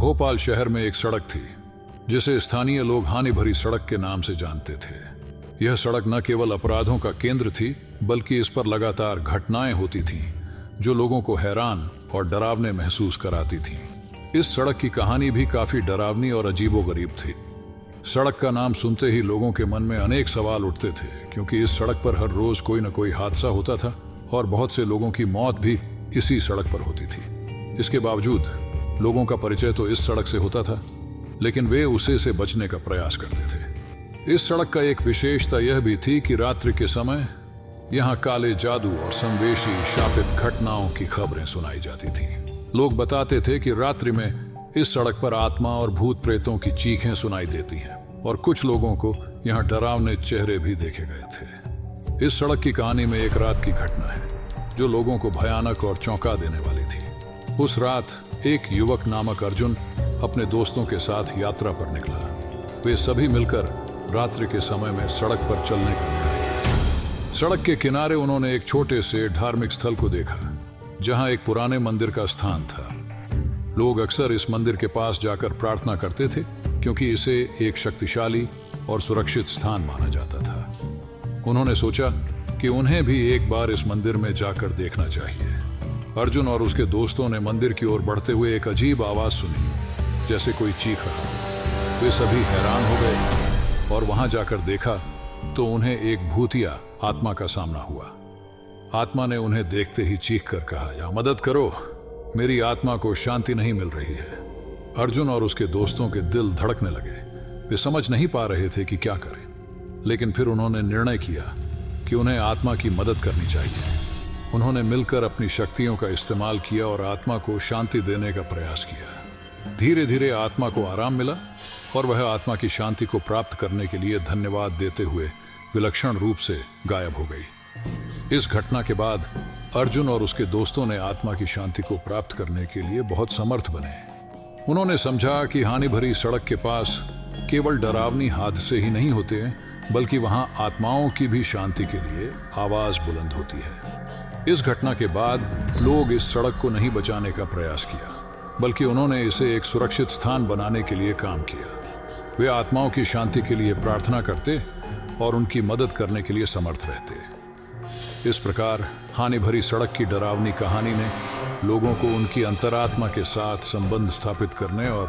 भोपाल शहर में एक सड़क थी जिसे स्थानीय लोग हानि भरी सड़क के नाम से जानते थे। यह सड़क न केवल अपराधों का केंद्र थी बल्कि इस पर लगातार घटनाएं होती थीं जो लोगों को हैरान और डरावने महसूस कराती थीं। इस सड़क की कहानी भी काफी डरावनी और अजीबोगरीब थी। सड़क का नाम सुनते ही लोगों के मन में अनेक सवाल उठते थे, क्योंकि इस सड़क पर हर रोज कोई न कोई हादसा होता था और बहुत से लोगों की मौत भी इसी सड़क पर होती थी। इसके बावजूद लोगों का परिचय तो इस सड़क से होता था, लेकिन वे उसे से बचने का प्रयास करते थे। इस सड़क का एक विशेषता यह भी थी कि रात्रि के समय यहाँ काले जादू और संवेशी शापित घटनाओं की खबरें सुनाई जाती थीं। लोग बताते थे कि रात्रि में इस सड़क पर आत्मा और भूत प्रेतों की चीखें सुनाई देती हैं और कुछ लोगों को यहाँ डरावने चेहरे भी देखे गए थे। इस सड़क की कहानी में एक रात की घटना है जो लोगों को भयानक और चौंका देने वाली थी। उस रात एक युवक नामक अर्जुन अपने दोस्तों के साथ यात्रा पर निकला। वे सभी मिलकर रात्रि के समय में सड़क पर चलने का निर्णय किया। सड़क के किनारे उन्होंने एक छोटे से धार्मिक स्थल को देखा जहां एक पुराने मंदिर का स्थान था। लोग अक्सर इस मंदिर के पास जाकर प्रार्थना करते थे क्योंकि इसे एक शक्तिशाली और सुरक्षित स्थान माना जाता था। उन्होंने सोचा कि उन्हें भी एक बार इस मंदिर में जाकर देखना चाहिए। अर्जुन और उसके दोस्तों ने मंदिर की ओर बढ़ते हुए एक अजीब आवाज सुनी, जैसे कोई चीख रहा। वे सभी हैरान हो गए और वहां जाकर देखा तो उन्हें एक भूतिया आत्मा का सामना हुआ। आत्मा ने उन्हें देखते ही चीख कर कहा, या मदद करो, मेरी आत्मा को शांति नहीं मिल रही है। अर्जुन और उसके दोस्तों के दिल धड़कने लगे। वे समझ नहीं पा रहे थे कि क्या करें, लेकिन फिर उन्होंने निर्णय किया कि उन्हें आत्मा की मदद करनी चाहिए। उन्होंने मिलकर अपनी शक्तियों का इस्तेमाल किया और आत्मा को शांति देने का प्रयास किया। धीरे धीरे आत्मा को आराम मिला और वह आत्मा की शांति को प्राप्त करने के लिए धन्यवाद देते हुए विलक्षण रूप से गायब हो गई। इस घटना के बाद अर्जुन और उसके दोस्तों ने आत्मा की शांति को प्राप्त करने के लिए बहुत समर्थ बने। उन्होंने समझा कि हानि भरी सड़क के पास केवल डरावनी हादसे ही नहीं होते हैं, बल्कि वहां आत्माओं की भी शांति के लिए आवाज बुलंद होती है। इस घटना के बाद लोग इस सड़क को नहीं बचाने का प्रयास किया, बल्कि उन्होंने इसे एक सुरक्षित स्थान बनाने के लिए काम किया। वे आत्माओं की शांति के लिए प्रार्थना करते और उनकी मदद करने के लिए समर्थ रहते। इस प्रकार हानि भरी सड़क की डरावनी कहानी ने लोगों को उनकी अंतरात्मा के साथ संबंध स्थापित करने और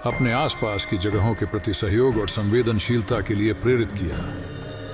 अपने आसपास की जगहों के प्रति सहयोग और संवेदनशीलता के लिए प्रेरित किया।